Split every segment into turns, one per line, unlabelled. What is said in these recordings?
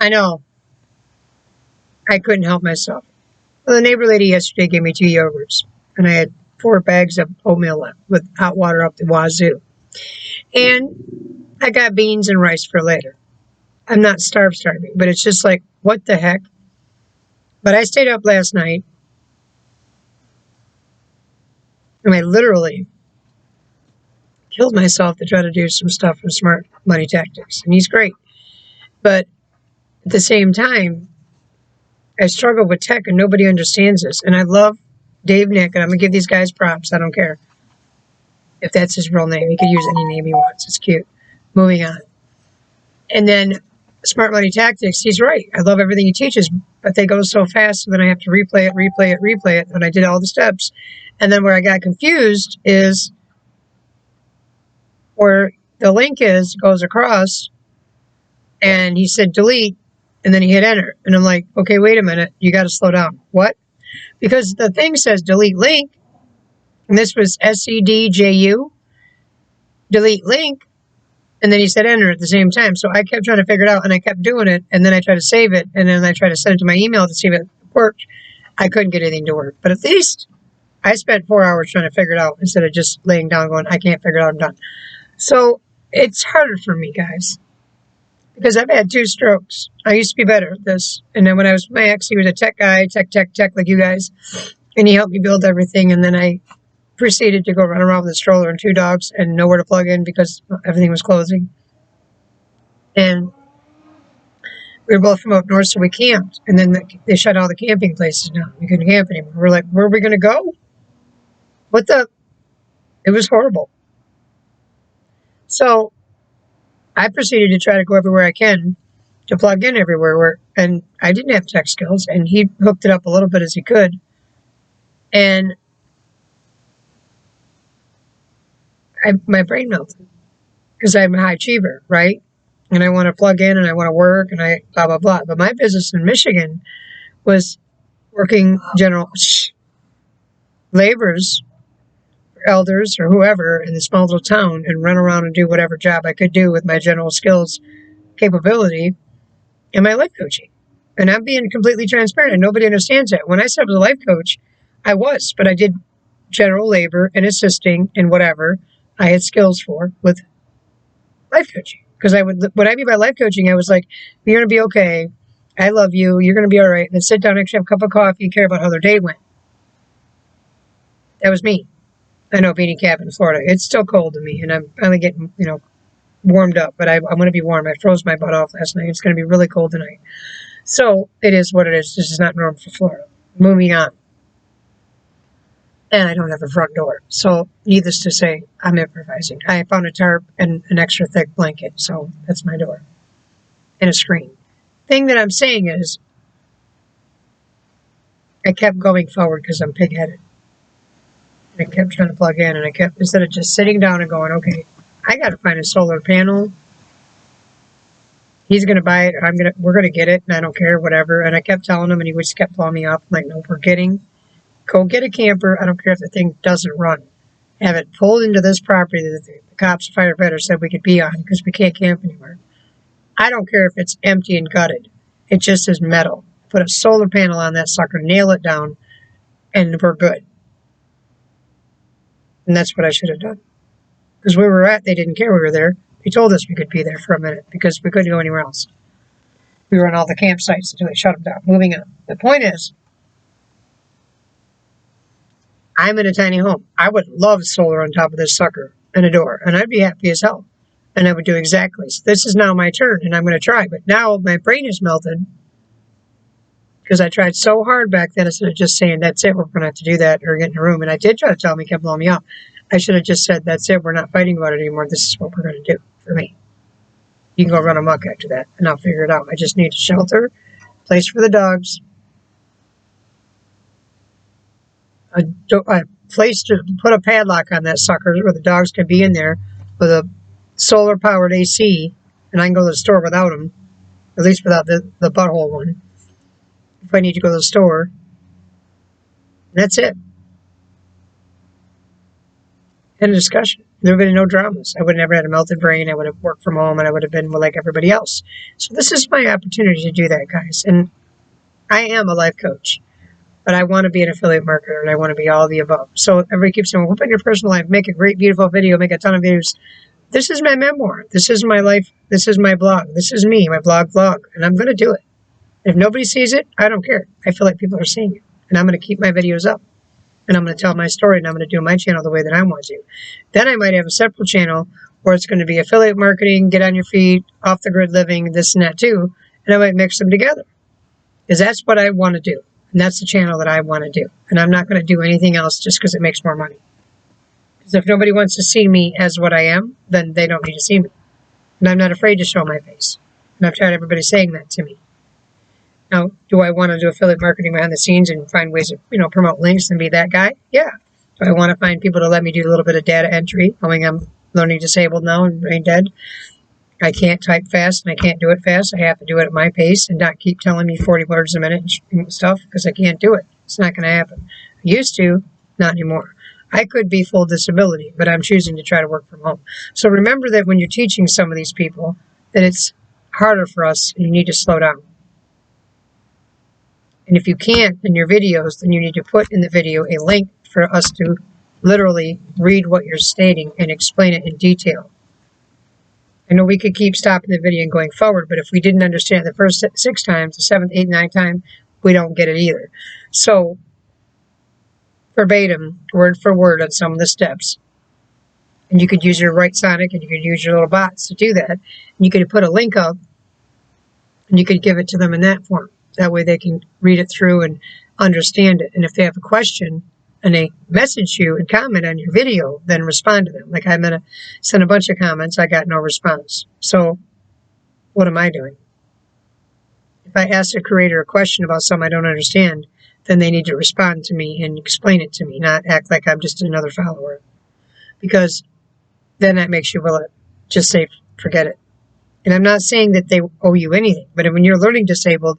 I know. I couldn't help myself. Well, the neighbor lady yesterday gave me 2 yogurts, and I had 4 bags of oatmeal left with hot water up the wazoo. And I got beans and rice for later. I'm not starving, but it's just like, what the heck? But I stayed up last night, and I literally killed myself to try to do some stuff from Smart Money Tactics. And he's great. But at the same time, I struggle with tech, and nobody understands this. And I love Dave Nick, and I'm going to give these guys props. I don't care if that's his real name. He could use any name he wants. It's cute. Moving on. And then Smart Money Tactics, he's right. I love everything he teaches, but they go so fast, so then I have to replay it. And I did all the steps. And then where I got confused is where the link goes across, and he said delete, and then he hit enter. And I'm like, okay, wait a minute. You got to slow down. What? Because the thing says delete link, and this was SEDJU, delete link, and then he said enter at the same time. So I kept trying to figure it out, and I kept doing it, and then I tried to save it, and then I tried to send it to my email to see if it worked. I couldn't get anything to work. But at least I spent 4 hours trying to figure it out instead of just laying down going, I can't figure it out, I'm done. So it's harder for me, guys, because I've had 2 strokes. I used to be better at this. And then when I was with my ex, he was a tech guy, tech like you guys. And he helped me build everything. And then I proceeded to go run around with a stroller and 2 dogs and nowhere to plug in because everything was closing. And we were both from up north, so we camped. And then they shut all the camping places down. We couldn't camp anymore. We're like, where are we going to go? What the? It was horrible. So I proceeded to try to go everywhere I can to plug in everywhere. And I didn't have tech skills, and he hooked it up a little bit as he could. And my brain melted because I'm a high achiever, right? And I want to plug in and I want to work and I blah, blah, blah. But my business in Michigan was working general laborers, elders or whoever in the small little town and run around and do whatever job I could do with my general skills, capability, and my life coaching. And I'm being completely transparent, and nobody understands that. When I said I was a life coach, I was, but I did general labor and assisting and whatever I had skills for with life coaching. Because what I mean by life coaching, I was like, you're going to be okay. I love you. You're going to be all right. And then sit down, actually have a cup of coffee and care about how their day went. That was me. I know, beanie cap in Florida. It's still cold to me, and I'm finally getting, warmed up. But I'm going to be warm. I froze my butt off last night. It's going to be really cold tonight. So it is what it is. This is not normal for Florida. Moving on. And I don't have a front door. So needless to say, I'm improvising. I found a tarp and an extra thick blanket. So that's my door. And a screen. Thing that I'm saying is, I kept going forward because I'm pig-headed. I kept trying to plug in, and I kept, instead of just sitting down and going, okay, I got to find a solar panel. He's going to buy it. We're going to get it, and I don't care, whatever. And I kept telling him, and he just kept blowing me up. I'm like, no, go get a camper. I don't care if the thing doesn't run. Have it pulled into this property that the cops and firefighters said we could be on because we can't camp anywhere. I don't care if it's empty and gutted. It just is metal. Put a solar panel on that sucker, nail it down, and we're good. And that's what I should have done. Because where we were at, they didn't care we were there. They told us we could be there for a minute because we couldn't go anywhere else. We were on all the campsites until they shut them down. Moving on. The point is, I'm in a tiny home. I would love solar on top of this sucker and a door, and I'd be happy as hell. And I would do exactly. So this is now my turn, and I'm going to try. But now my brain is melted because I tried so hard back then instead of just saying, that's it, we're going to have to do that or get in a room. And I did try to tell him, he kept blowing me up. I should have just said, that's it, we're not fighting about it anymore. This is what we're going to do for me. You can go run amok after that, and I'll figure it out. I just need a shelter, place for the dogs, a place to put a padlock on that sucker where the dogs can be in there with a solar-powered AC, and I can go to the store without them, at least without the butthole one, if I need to go to the store. And that's it. End of discussion. There would have been no dramas. I would have never had a melted brain. I would have worked from home, and I would have been like everybody else. So this is my opportunity to do that, guys. And I am a life coach, but I want to be an affiliate marketer, and I want to be all the above. So everybody keeps saying, well, open your personal life, make a great, beautiful video, make a ton of views. This is my memoir. This is my life. This is my blog. This is me, my blog vlog, and I'm going to do it. If nobody sees it, I don't care. I feel like people are seeing it, and I'm going to keep my videos up, and I'm going to tell my story, and I'm going to do my channel the way that I want to. Then I might have a separate channel where it's going to be affiliate marketing, get on your feet, off the grid living, this and that too, and I might mix them together, because that's what I want to do, and that's the channel that I want to do, and I'm not going to do anything else just because it makes more money. Because if nobody wants to see me as what I am, then they don't need to see me. And I'm not afraid to show my face. And I've tried everybody saying that to me. Now, do I want to do affiliate marketing behind the scenes and find ways to, promote links and be that guy? Yeah. Do I want to find people to let me do a little bit of data entry, knowing I'm learning disabled now and brain dead? I can't type fast and I can't do it fast. I have to do it at my pace and not keep telling me 40 words a minute and stuff because I can't do it. It's not going to happen. I used to, not anymore. I could be full disability, but I'm choosing to try to work from home. So remember that when you're teaching some of these people, that it's harder for us and you need to slow down. And if you can't in your videos, then you need to put in the video a link for us to literally read what you're stating and explain it in detail. I know we could keep stopping the video and going forward, but if we didn't understand the first 6 times, the 7th, 8th, 9th time, we don't get it either. So verbatim, word for word on some of the steps. And you could use your right Sonic and you could use your little bots to do that. And you could put a link up and you could give it to them in that form. That way they can read it through and understand it. And if they have a question and they message you and comment on your video, then respond to them. Like I'm going to send a bunch of comments. I got no response. So what am I doing? If I ask a creator a question about something I don't understand, then they need to respond to me and explain it to me, not act like I'm just another follower. Because then that makes you just say, forget it. And I'm not saying that they owe you anything, but when you're learning disabled,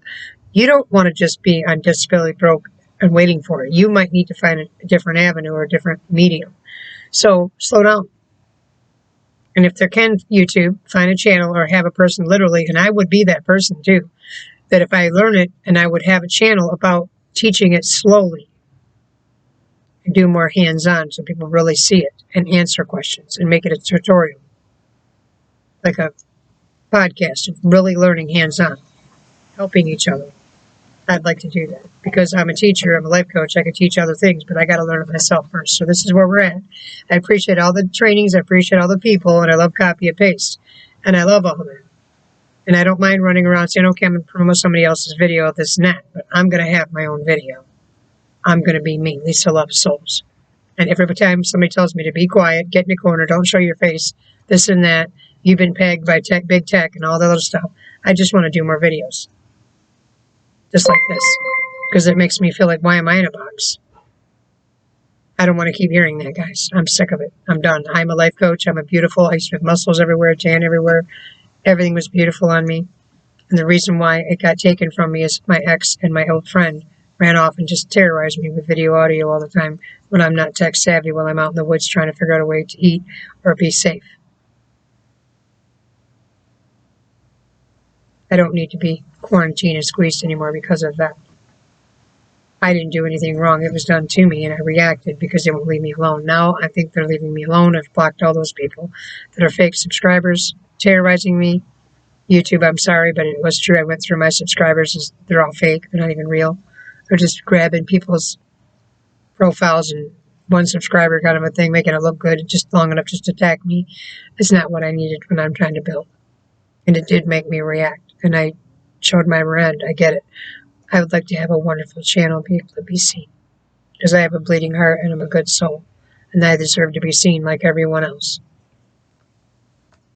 you don't want to just be on disability broke and waiting for it. You might need to find a different avenue or a different medium. So slow down. And if there can, YouTube, find a channel or have a person literally, and I would be that person too, that if I learn it and I would have a channel about teaching it slowly and do more hands-on so people really see it and answer questions and make it a tutorial. Like a podcast of really learning hands-on, helping each other. I'd like to do that because I'm a teacher, I'm a life coach, I can teach other things, but I got to learn it myself first. So this is where we're at. I appreciate all the trainings, I appreciate all the people, and I love copy and paste. And I love all of that. And I don't mind running around saying, okay, I'm going to promote somebody else's video, this and that, but I'm going to have my own video. I'm going to be me, Lisa Loves Souls. And every time somebody tells me to be quiet, get in the corner, don't show your face, this and that, you've been pegged by big tech and all that other stuff, I just want to do more videos. Just like this. Because it makes me feel like, why am I in a box? I don't want to keep hearing that, guys. I'm sick of it. I'm done. I'm a life coach. I'm a beautiful. I used to have muscles everywhere, tan everywhere. Everything was beautiful on me. And the reason why it got taken from me is my ex and my old friend ran off and just terrorized me with video audio all the time when I'm not tech savvy while I'm out in the woods trying to figure out a way to eat or be safe. I don't need to be quarantined and squeezed anymore because of that. I didn't do anything wrong. It was done to me, and I reacted because they won't leave me alone. Now I think they're leaving me alone. I've blocked all those people that are fake subscribers, terrorizing me. YouTube, I'm sorry, but it was true. I went through my subscribers. They're all fake. They're not even real. They're just grabbing people's profiles and one subscriber kind of a thing, making it look good, just long enough just to attack me. It's not what I needed when I'm trying to build. And it did make me react. And I showed my end. I get it. I would like to have a wonderful channel and be able to be seen. Because I have a bleeding heart and I'm a good soul. And I deserve to be seen like everyone else.